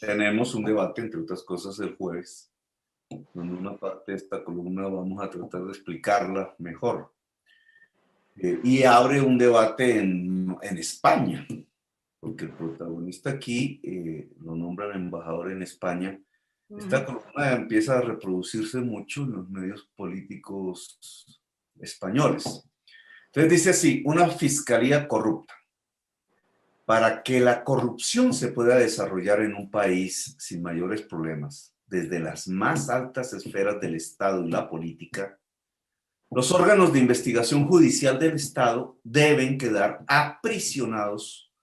Tenemos un debate, entre otras cosas, el jueves. En una parte de esta columna vamos a tratar de explicarla mejor. Y abre un debate en España, porque el protagonista aquí lo nombran embajador en España. Esta columna empieza a reproducirse mucho en los medios políticos españoles. Entonces dice así: una fiscalía corrupta. Para que la corrupción se pueda desarrollar en un país sin mayores problemas, desde las más altas esferas del Estado y la política, los órganos de investigación judicial del Estado deben quedar aprisionados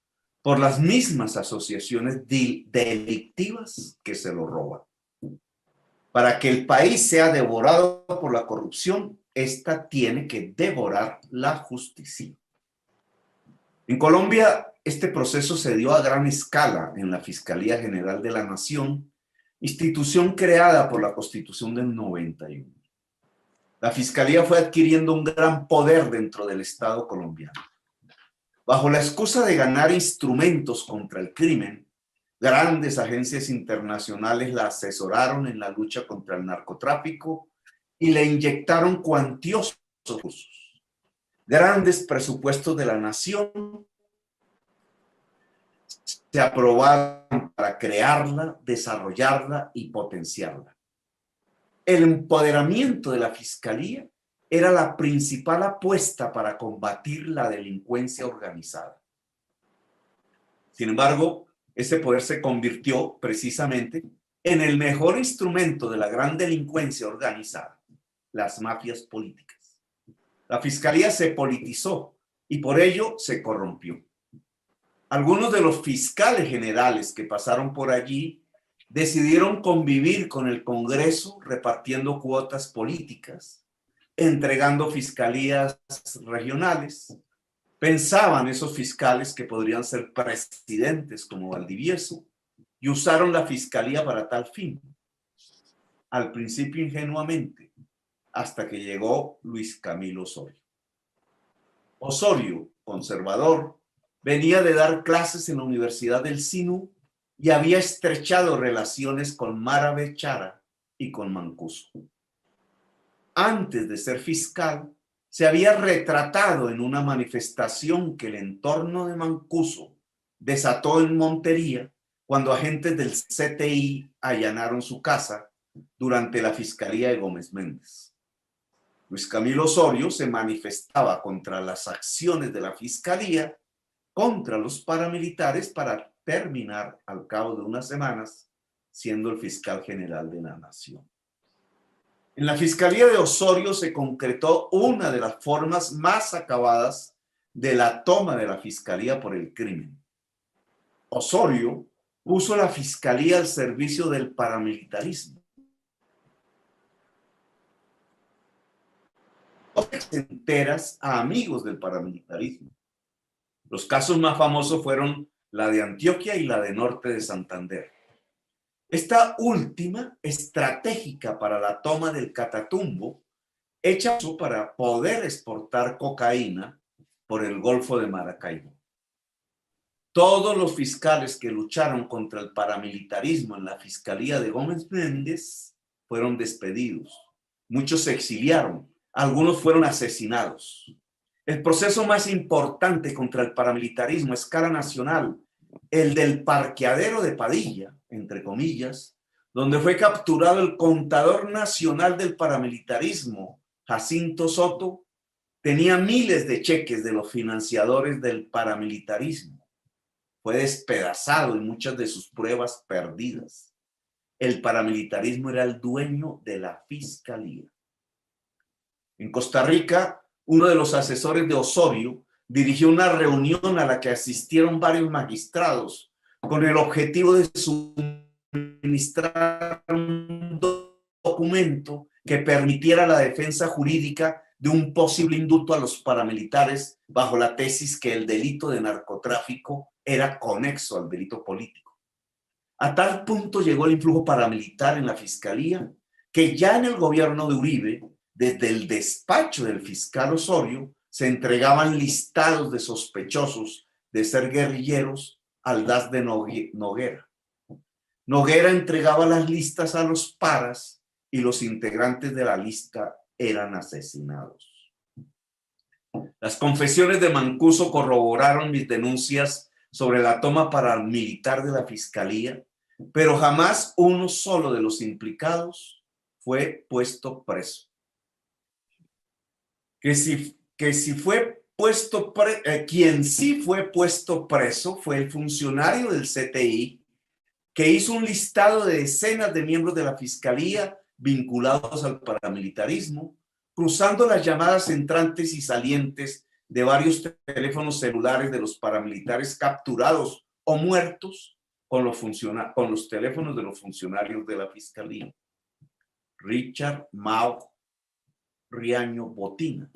por las mismas asociaciones delictivas que se lo roban. Para que el país sea devorado por la corrupción, esta tiene que devorar la justicia. En Colombia, este proceso se dio a gran escala en la Fiscalía General de la Nación, institución creada por la Constitución del 91. La Fiscalía fue adquiriendo un gran poder dentro del Estado colombiano. Bajo la excusa de ganar instrumentos contra el crimen, grandes agencias internacionales la asesoraron en la lucha contra el narcotráfico y le inyectaron cuantiosos recursos. Grandes presupuestos de la nación se aprobaron para crearla, desarrollarla y potenciarla. El empoderamiento de la Fiscalía era la principal apuesta para combatir la delincuencia organizada. Sin embargo, ese poder se convirtió precisamente en el mejor instrumento de la gran delincuencia organizada, las mafias políticas. La Fiscalía se politizó y por ello se corrompió. Algunos de los fiscales generales que pasaron por allí decidieron convivir con el Congreso repartiendo cuotas políticas, entregando fiscalías regionales. Pensaban esos fiscales que podrían ser presidentes como Valdivieso y usaron la fiscalía para tal fin. Al principio ingenuamente, hasta que llegó Luis Camilo Osorio. Osorio, conservador, venía de dar clases en la Universidad del Sinú y había estrechado relaciones con Mara Bechara y con Mancuso. Antes de ser fiscal, se había retratado en una manifestación que el entorno de Mancuso desató en Montería cuando agentes del CTI allanaron su casa durante la fiscalía de Gómez Méndez. Luis Camilo Osorio se manifestaba contra las acciones de la fiscalía, contra los paramilitares, para terminar al cabo de unas semanas siendo el fiscal general de la nación. En la Fiscalía de Osorio se concretó una de las formas más acabadas de la toma de la Fiscalía por el crimen. Osorio puso la Fiscalía al servicio del paramilitarismo. Enteras a amigos del paramilitarismo. Los casos más famosos fueron la de Antioquia y la de Norte de Santander. Esta última, estratégica para la toma del Catatumbo, hecha para poder exportar cocaína por el Golfo de Maracaibo. Todos los fiscales que lucharon contra el paramilitarismo en la Fiscalía de Gómez Méndez fueron despedidos. Muchos se exiliaron, algunos fueron asesinados. El proceso más importante contra el paramilitarismo a escala nacional, el del parqueadero de Padilla, entre comillas, donde fue capturado el contador nacional del paramilitarismo, Jacinto Soto, tenía miles de cheques de los financiadores del paramilitarismo. Fue despedazado y muchas de sus pruebas perdidas. El paramilitarismo era el dueño de la fiscalía. En Costa Rica, uno de los asesores de Osorio dirigió una reunión a la que asistieron varios magistrados con el objetivo de suministrar un documento que permitiera la defensa jurídica de un posible indulto a los paramilitares bajo la tesis que el delito de narcotráfico era conexo al delito político. A tal punto llegó el influjo paramilitar en la fiscalía que ya en el gobierno de Uribe, desde el despacho del fiscal Osorio, se entregaban listados de sospechosos de ser guerrilleros al DAS de Noguera. Noguera entregaba las listas a los paras y los integrantes de la lista eran asesinados. Las confesiones de Mancuso corroboraron mis denuncias sobre la toma paramilitar de la fiscalía, pero jamás uno solo de los implicados fue puesto preso. Quien sí fue puesto preso fue el funcionario del CTI, que hizo un listado de decenas de miembros de la fiscalía vinculados al paramilitarismo, cruzando las llamadas entrantes y salientes de varios teléfonos celulares de los paramilitares capturados o muertos con los teléfonos de los funcionarios de la fiscalía. Richard Mao Riaño Botina,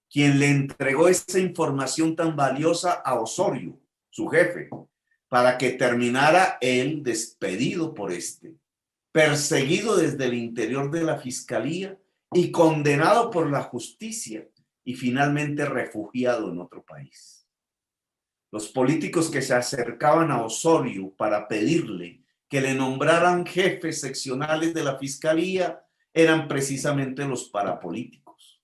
quien le entregó esa información tan valiosa a Osorio, su jefe, para que terminara él despedido por este, perseguido desde el interior de la fiscalía y condenado por la justicia y finalmente refugiado en otro país. Los políticos que se acercaban a Osorio para pedirle que le nombraran jefes seccionales de la fiscalía eran precisamente los parapolíticos,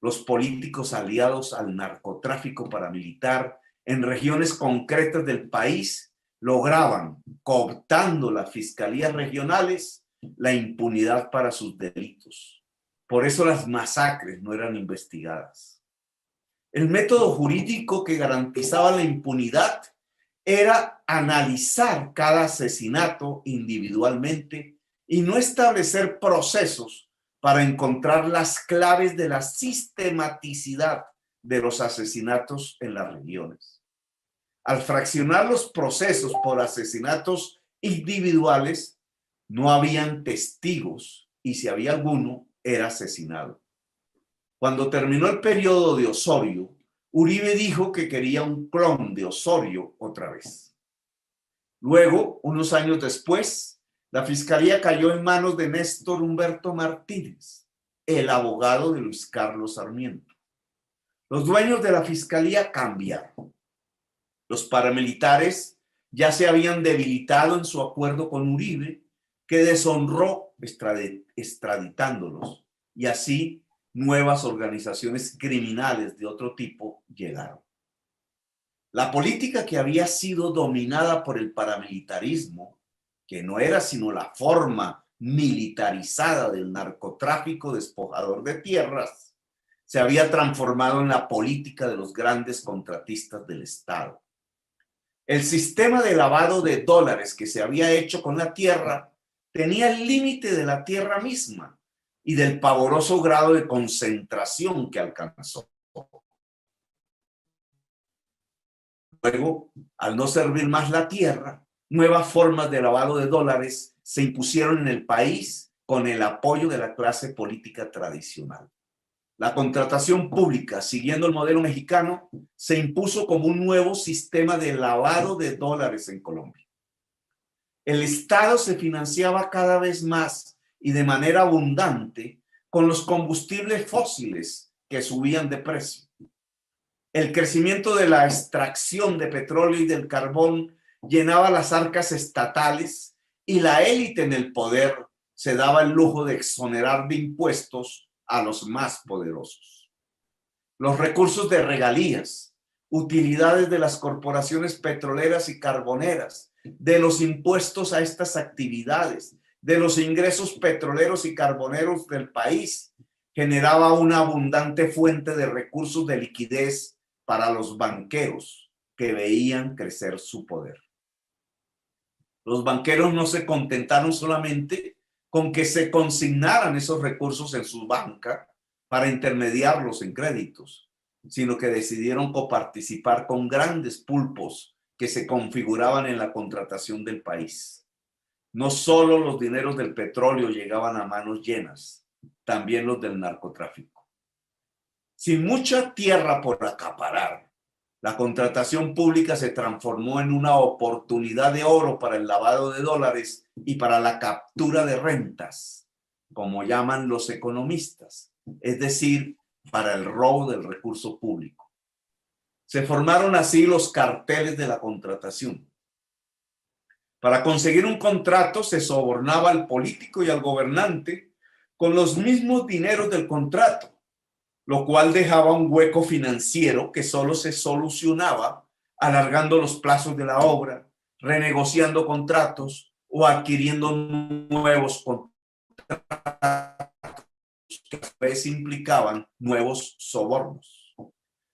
los políticos aliados al narcotráfico paramilitar en regiones concretas del país lograban, cooptando las fiscalías regionales, la impunidad para sus delitos. Por eso las masacres no eran investigadas. El método jurídico que garantizaba la impunidad era analizar cada asesinato individualmente y no establecer procesos para encontrar las claves de la sistematicidad de los asesinatos en las regiones. Al fraccionar los procesos por asesinatos individuales, no habían testigos y si había alguno, era asesinado. Cuando terminó el periodo de Osorio, Uribe dijo que quería un clon de Osorio otra vez. Luego, unos años después, la fiscalía cayó en manos de Néstor Humberto Martínez, el abogado de Luis Carlos Sarmiento. Los dueños de la fiscalía cambiaron. Los paramilitares ya se habían debilitado en su acuerdo con Uribe, que deshonró extraditándolos, y así nuevas organizaciones criminales de otro tipo llegaron. La política que había sido dominada por el paramilitarismo, que no era sino la forma militarizada del narcotráfico despojador de tierras, se había transformado en la política de los grandes contratistas del Estado. El sistema de lavado de dólares que se había hecho con la tierra tenía el límite de la tierra misma y del pavoroso grado de concentración que alcanzó. Luego, al no servir más la tierra, nuevas formas de lavado de dólares se impusieron en el país con el apoyo de la clase política tradicional. La contratación pública, siguiendo el modelo mexicano, se impuso como un nuevo sistema de lavado de dólares en Colombia. El Estado se financiaba cada vez más y de manera abundante con los combustibles fósiles que subían de precio. El crecimiento de la extracción de petróleo y del carbón llenaba las arcas estatales y la élite en el poder se daba el lujo de exonerar de impuestos a los más poderosos. Los recursos de regalías, utilidades de las corporaciones petroleras y carboneras, de los impuestos a estas actividades, de los ingresos petroleros y carboneros del país, generaba una abundante fuente de recursos de liquidez para los banqueros que veían crecer su poder. Los banqueros no se contentaron solamente con que se consignaran esos recursos en su banca para intermediarlos en créditos, sino que decidieron coparticipar con grandes pulpos que se configuraban en la contratación del país. No solo los dineros del petróleo llegaban a manos llenas, también los del narcotráfico. Sin mucha tierra por acaparar, la contratación pública se transformó en una oportunidad de oro para el lavado de dólares y para la captura de rentas, como llaman los economistas, es decir, para el robo del recurso público. Se formaron así los carteles de la contratación. Para conseguir un contrato se sobornaba al político y al gobernante con los mismos dineros del contrato, lo cual dejaba un hueco financiero que solo se solucionaba alargando los plazos de la obra, renegociando contratos o adquiriendo nuevos contratos que a vez implicaban nuevos sobornos.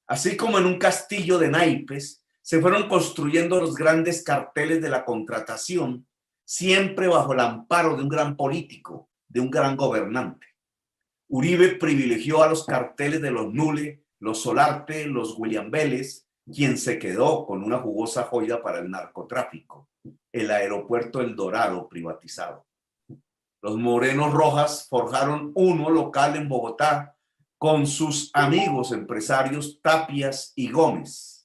Así como en un castillo de naipes, se fueron construyendo los grandes carteles de la contratación, siempre bajo el amparo de un gran político, de un gran gobernante. Uribe privilegió a los carteles de los Nule, los Solarte, los William Vélez, quien se quedó con una jugosa joya para el narcotráfico, el aeropuerto El Dorado privatizado. Los Morenos Rojas forjaron uno local en Bogotá con sus amigos empresarios Tapias y Gómez.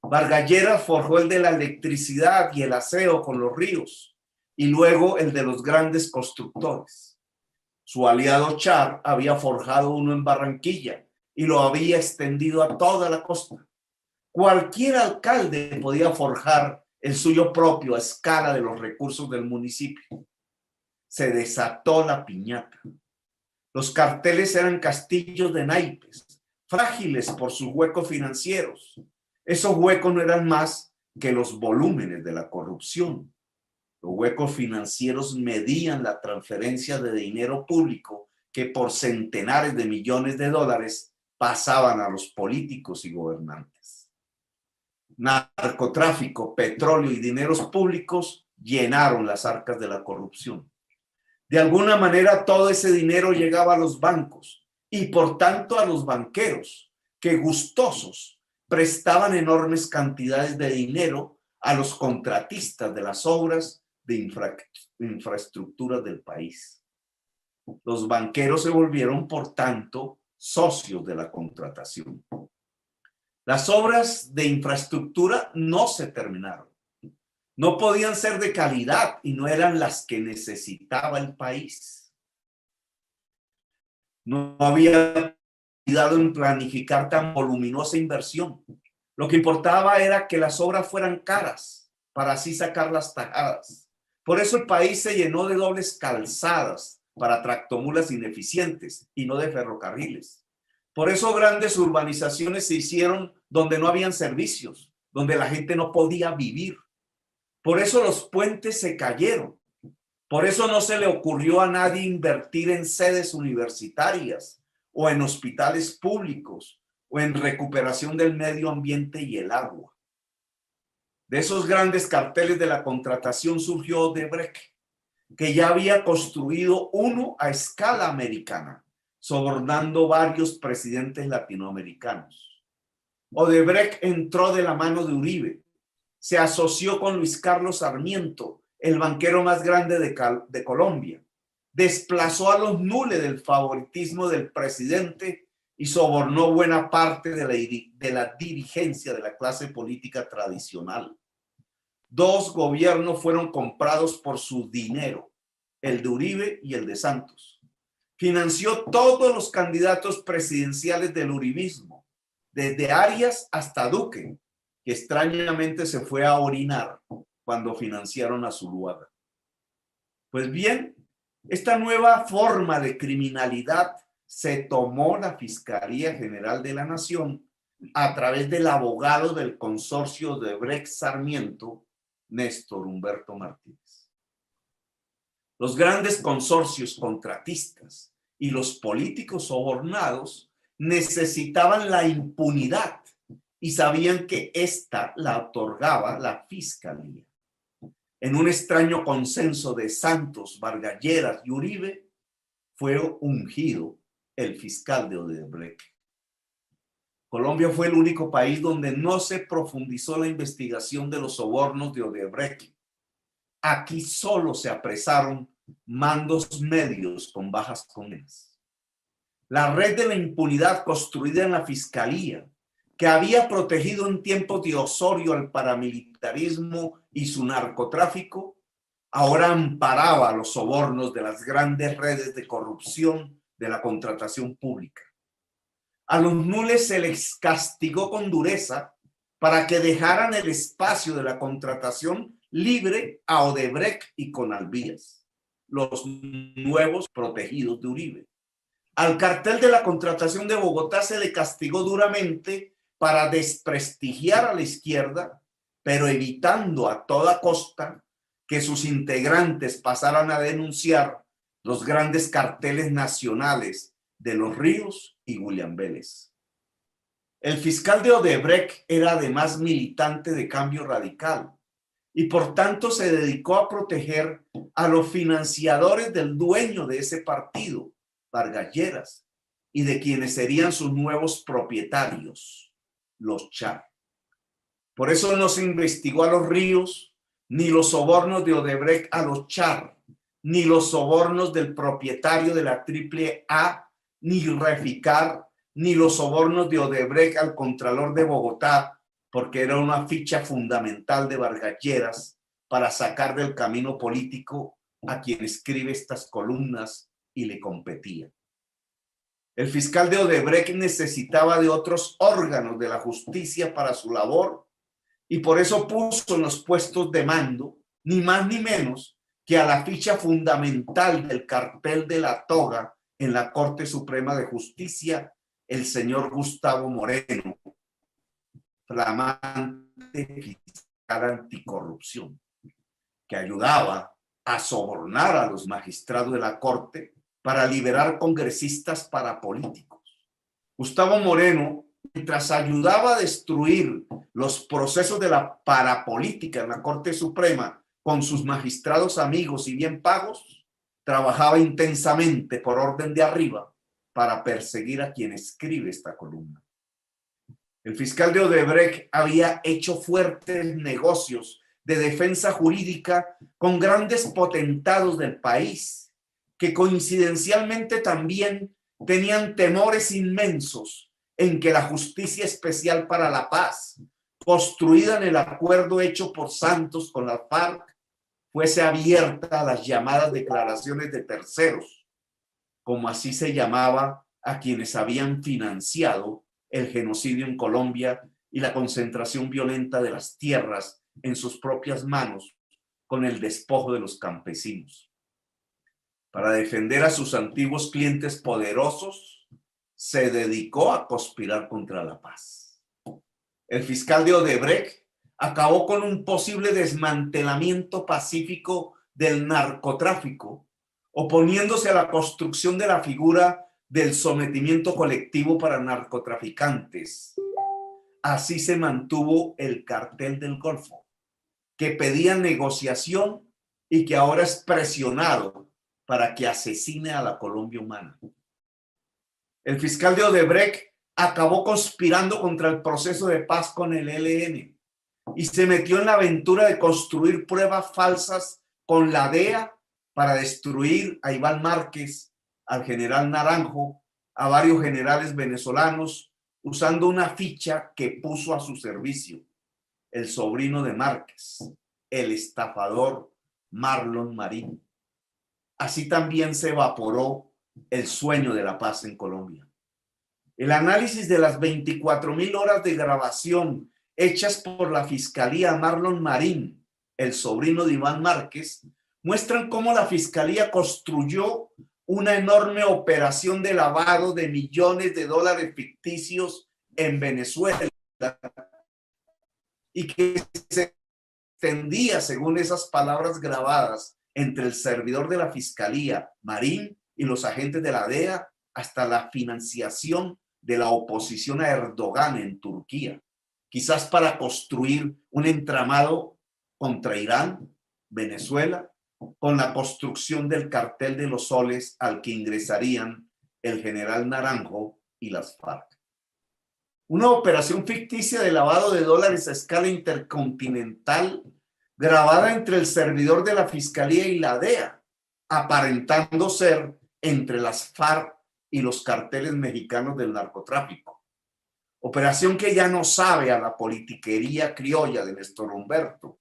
Vargas Lleras forjó el de la electricidad y el aseo con los ríos y luego el de los grandes constructores. Su aliado Char había forjado uno en Barranquilla y lo había extendido a toda la costa. Cualquier alcalde podía forjar el suyo propio a escala de los recursos del municipio. Se desató la piñata. Los carteles eran castillos de naipes, frágiles por sus huecos financieros. Esos huecos no eran más que los volúmenes de la corrupción. Los huecos financieros medían la transferencia de dinero público que por centenares de millones de dólares pasaban a los políticos y gobernantes. Narcotráfico, petróleo y dineros públicos llenaron las arcas de la corrupción. De alguna manera todo ese dinero llegaba a los bancos y por tanto a los banqueros, que gustosos prestaban enormes cantidades de dinero a los contratistas de las obras de infraestructura del país. Los banqueros se volvieron, por tanto, socios de la contratación. Las obras de infraestructura no se terminaron. No podían ser de calidad y no eran las que necesitaba el país. No había cuidado en planificar tan voluminosa inversión. Lo que importaba era que las obras fueran caras para así sacar las tajadas. Por eso el país se llenó de dobles calzadas para tractomulas ineficientes y no de ferrocarriles. Por eso grandes urbanizaciones se hicieron donde no habían servicios, donde la gente no podía vivir. Por eso los puentes se cayeron. Por eso no se le ocurrió a nadie invertir en sedes universitarias o en hospitales públicos o en recuperación del medio ambiente y el agua. De esos grandes carteles de la contratación surgió Odebrecht, que ya había construido uno a escala americana, sobornando varios presidentes latinoamericanos. Odebrecht entró de la mano de Uribe, se asoció con Luis Carlos Sarmiento, el banquero más grande de Colombia, desplazó a los Nule del favoritismo del presidente y sobornó buena parte de la dirigencia de la clase política tradicional. Dos gobiernos fueron comprados por su dinero, el de Uribe y el de Santos. Financió todos los candidatos presidenciales del uribismo, desde Arias hasta Duque, que extrañamente se fue a orinar cuando financiaron a Zuluaga. Pues bien, esta nueva forma de criminalidad se tomó la Fiscalía General de la Nación a través del abogado del consorcio de Odebrecht Sarmiento, Néstor Humberto Martínez. Los grandes consorcios contratistas y los políticos sobornados necesitaban la impunidad y sabían que ésta la otorgaba la Fiscalía. En un extraño consenso de Santos, Vargas Lleras y Uribe, fue ungido el fiscal de Odebrecht. Colombia fue el único país donde no se profundizó la investigación de los sobornos de Odebrecht. Aquí solo se apresaron mandos medios con bajas condenas. La red de la impunidad construida en la Fiscalía, que había protegido en tiempos de Osorio al paramilitarismo y su narcotráfico, ahora amparaba los sobornos de las grandes redes de corrupción de la contratación pública. A los Nules se les castigó con dureza para que dejaran el espacio de la contratación libre a Odebrecht y Conalvías, los nuevos protegidos de Uribe. Al cartel de la contratación de Bogotá se le castigó duramente para desprestigiar a la izquierda, pero evitando a toda costa que sus integrantes pasaran a denunciar los grandes carteles nacionales de Los Ríos y William Vélez. El fiscal de Odebrecht era además militante de Cambio Radical y por tanto se dedicó a proteger a los financiadores del dueño de ese partido, Vargas Lleras, y de quienes serían sus nuevos propietarios, los Char. Por eso no se investigó a Los Ríos, ni los sobornos de Odebrecht a los Char, ni los sobornos del propietario de la AAA, ni Reficar, ni los sobornos de Odebrecht al Contralor de Bogotá, porque era una ficha fundamental de Vargas Lleras para sacar del camino político a quien escribe estas columnas y le competía. El fiscal de Odebrecht necesitaba de otros órganos de la justicia para su labor y por eso puso en los puestos de mando, ni más ni menos, que a la ficha fundamental del cartel de la toga en la Corte Suprema de Justicia, el señor Gustavo Moreno, flamante fiscal anticorrupción, que ayudaba a sobornar a los magistrados de la Corte para liberar congresistas parapolíticos. Gustavo Moreno, mientras ayudaba a destruir los procesos de la parapolítica en la Corte Suprema con sus magistrados amigos y bien pagos, trabajaba intensamente por orden de arriba para perseguir a quien escribe esta columna. El fiscal de Odebrecht había hecho fuertes negocios de defensa jurídica con grandes potentados del país, que coincidencialmente también tenían temores inmensos en que la Justicia Especial para la Paz, construida en el acuerdo hecho por Santos con la FARC, fuese abierta a las llamadas declaraciones de terceros, como así se llamaba a quienes habían financiado el genocidio en Colombia y la concentración violenta de las tierras en sus propias manos con el despojo de los campesinos. Para defender a sus antiguos clientes poderosos, se dedicó a conspirar contra la paz. El fiscal de Odebrecht acabó con un posible desmantelamiento pacífico del narcotráfico, oponiéndose a la construcción de la figura del sometimiento colectivo para narcotraficantes. Así se mantuvo el cartel del Golfo, que pedía negociación y que ahora es presionado para que asesine a la Colombia humana. El fiscal de Odebrecht acabó conspirando contra el proceso de paz con el ELN y se metió en la aventura de construir pruebas falsas con la DEA para destruir a Iván Márquez, al general Naranjo, a varios generales venezolanos, usando una ficha que puso a su servicio el sobrino de Márquez, el estafador Marlon Marín. Así también se evaporó el sueño de la paz en Colombia. El análisis de las 24.000 horas de grabación hechas por la Fiscalía a Marlon Marín, el sobrino de Iván Márquez, muestran cómo la Fiscalía construyó una enorme operación de lavado de millones de dólares ficticios en Venezuela y que se extendía, según esas palabras grabadas, entre el servidor de la Fiscalía, Marín, y los agentes de la DEA, hasta la financiación de la oposición a Erdogan en Turquía, quizás para construir un entramado contra Irán, Venezuela, con la construcción del cartel de los soles al que ingresarían el general Naranjo y las FARC. Una operación ficticia de lavado de dólares a escala intercontinental grabada entre el servidor de la Fiscalía y la DEA, aparentando ser entre las FARC y los carteles mexicanos del narcotráfico. Operación que ya no sabe a la politiquería criolla de Néstor Humberto,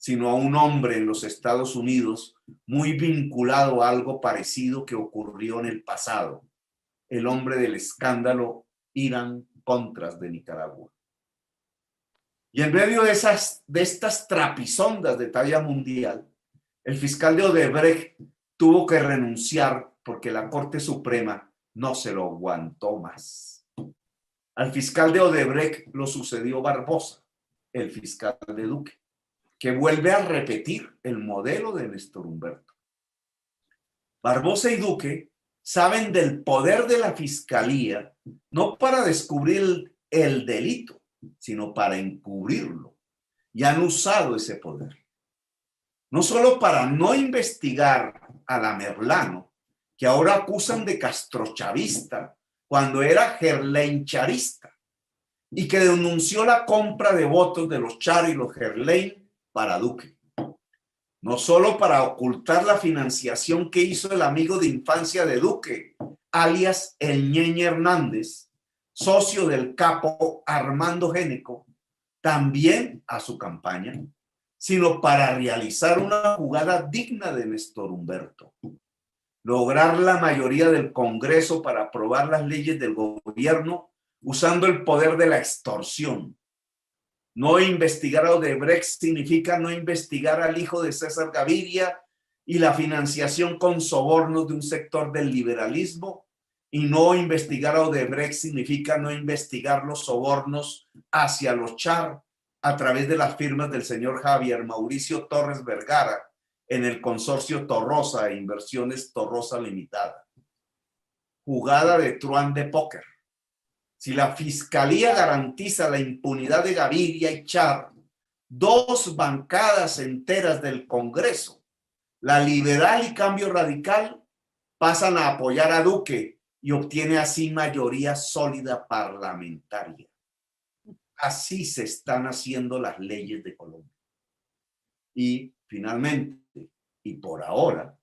sino a un hombre en los Estados Unidos muy vinculado a algo parecido que ocurrió en el pasado, el hombre del escándalo Irán Contras de Nicaragua. Y en medio de estas trapisondas de talla mundial, el fiscal de Odebrecht tuvo que renunciar porque la Corte Suprema no se lo aguantó más. Al fiscal de Odebrecht lo sucedió Barbosa, el fiscal de Duque, que vuelve a repetir el modelo de Néstor Humberto. Barbosa y Duque saben del poder de la fiscalía no para descubrir el delito, sino para encubrirlo. Y han usado ese poder. No solo para no investigar a la Merlano, que ahora acusan de castrochavista cuando era gerleincharista y que denunció la compra de votos de los Char y los Gerlein para Duque. No solo para ocultar la financiación que hizo el amigo de infancia de Duque, alias el Ñeñe Hernández, socio del capo Armando Génico, también a su campaña, sino para realizar una jugada digna de Néstor Humberto. Lograr la mayoría del Congreso para aprobar las leyes del gobierno usando el poder de la extorsión. No investigar a Odebrecht significa no investigar al hijo de César Gaviria y la financiación con sobornos de un sector del liberalismo, y no investigar a Odebrecht significa no investigar los sobornos hacia los Char a través de las firmas del señor Javier Mauricio Torres Vergara en el consorcio Torrosa e Inversiones Torrosa Limitada. Jugada de truán de póker. Si la fiscalía garantiza la impunidad de Gaviria y Char, dos bancadas enteras del Congreso, la Liberal y Cambio Radical, pasan a apoyar a Duque y obtiene así mayoría sólida parlamentaria. Así se están haciendo las leyes de Colombia. Y finalmente, y por ahora,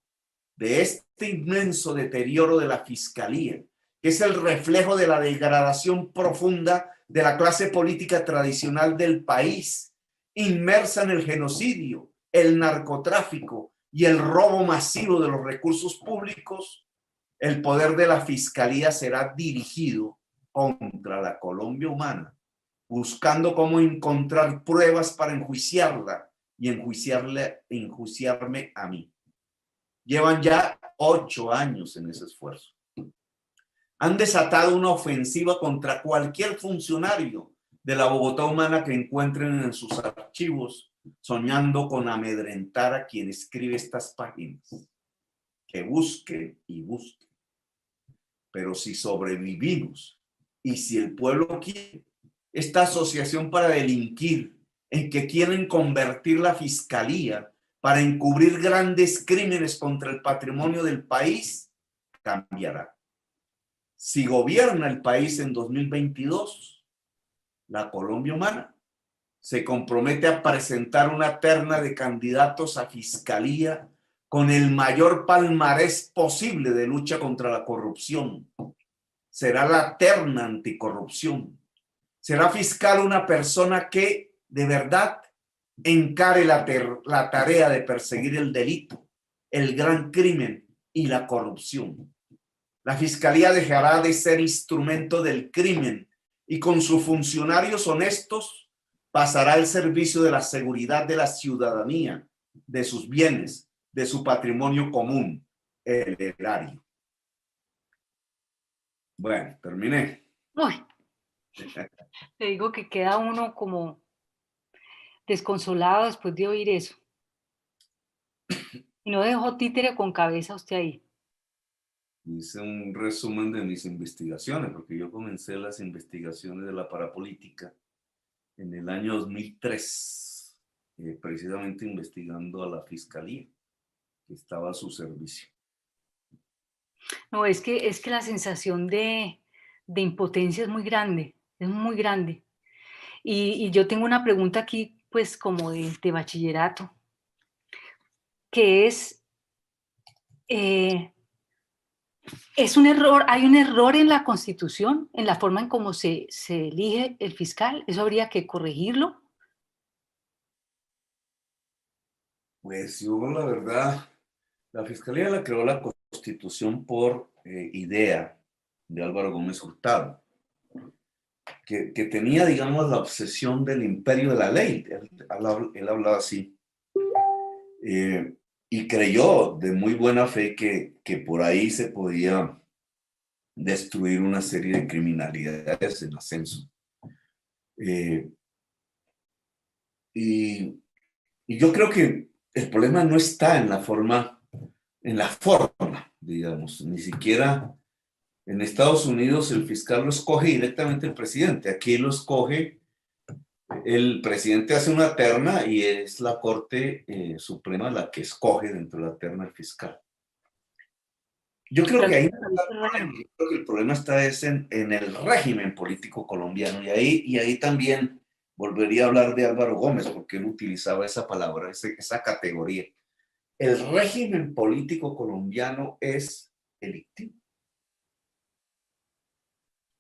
de este inmenso deterioro de la fiscalía, que es el reflejo de la degradación profunda de la clase política tradicional del país, inmersa en el genocidio, el narcotráfico y el robo masivo de los recursos públicos, el poder de la fiscalía será dirigido contra la Colombia humana, buscando cómo encontrar pruebas para enjuiciarla y enjuiciarme a mí. Llevan ya 8 años en ese esfuerzo. Han desatado una ofensiva contra cualquier funcionario de la Bogotá humana que encuentren en sus archivos, soñando con amedrentar a quien escribe estas páginas. Que busquen y busquen. Pero si sobrevivimos y si el pueblo quiere, esta asociación para delinquir, en que quieren convertir la fiscalía para encubrir grandes crímenes contra el patrimonio del país, cambiará. Si gobierna el país en 2022, la Colombia humana se compromete a presentar una terna de candidatos a fiscalía con el mayor palmarés posible de lucha contra la corrupción. Será la terna anticorrupción. Será fiscal una persona que, de verdad, encare la tarea de perseguir el delito, el gran crimen y la corrupción. La fiscalía dejará de ser instrumento del crimen y con sus funcionarios honestos pasará al servicio de la seguridad de la ciudadanía, de sus bienes, de su patrimonio común, el erario. Bueno, terminé. Uy, te digo que queda uno como desconsolado después de oír eso. Y no dejó títere con cabeza usted ahí. Hice un resumen de mis investigaciones, porque yo comencé las investigaciones de la parapolítica en el año 2003, precisamente investigando a la fiscalía que estaba a su servicio. No, es que la sensación de impotencia es muy grande, es muy grande. Y yo tengo una pregunta aquí, pues como de bachillerato, que es un error, hay un error en la Constitución, en la forma en cómo se elige el fiscal. ¿Eso habría que corregirlo? Pues yo, la verdad, la fiscalía la creó la Constitución por idea de Álvaro Gómez Hurtado. que tenía, digamos, la obsesión del imperio de la ley. Él hablaba así. Y creyó de muy buena fe que por ahí se podía destruir una serie de criminalidades en ascenso. Eh, y, y yo creo que el problema no está en la forma, digamos, ni siquiera en Estados Unidos el fiscal lo escoge directamente el presidente, aquí lo escoge el presidente, hace una terna y es la Corte Suprema la que escoge dentro de la terna el fiscal. Yo creo que ahí no está el problema. Yo creo que el problema está en el régimen político colombiano y ahí también volvería a hablar de Álvaro Gómez porque él utilizaba esa palabra, esa categoría. El régimen político colombiano es delictivo.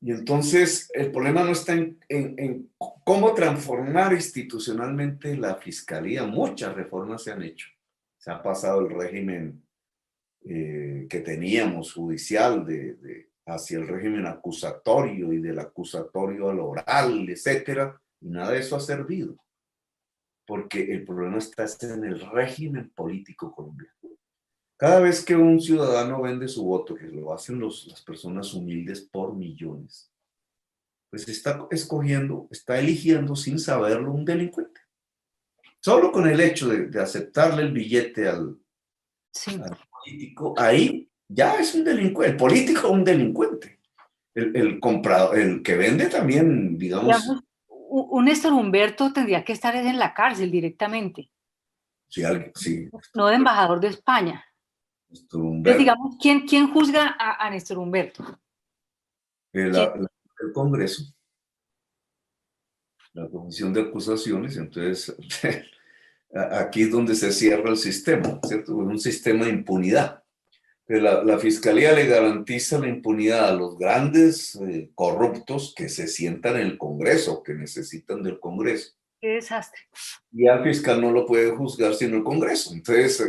Y entonces el problema no está en cómo transformar institucionalmente la fiscalía. Muchas reformas se han hecho. Se ha pasado el régimen que teníamos judicial hacia el régimen acusatorio y del acusatorio al oral, etcétera, y nada de eso ha servido. Porque el problema está en el régimen político colombiano. Cada vez que un ciudadano vende su voto, que lo hacen las personas humildes por millones, pues está escogiendo, está eligiendo sin saberlo un delincuente. Solo con el hecho de aceptarle el billete al político, ahí ya es un delincuente. El político es un delincuente. El comprador, el que vende también, digamos. Un Néstor Humberto tendría que estar en la cárcel directamente. Sí. No de embajador de España. Entonces, digamos, ¿quién juzga a Néstor Humberto? El Congreso, la Comisión de Acusaciones. Entonces, aquí es donde se cierra el sistema, ¿cierto? Un sistema de impunidad. La Fiscalía le garantiza la impunidad a los grandes corruptos que se sientan en el Congreso, que necesitan del Congreso. Qué desastre. Y al fiscal no lo puede juzgar sino el Congreso. Entonces,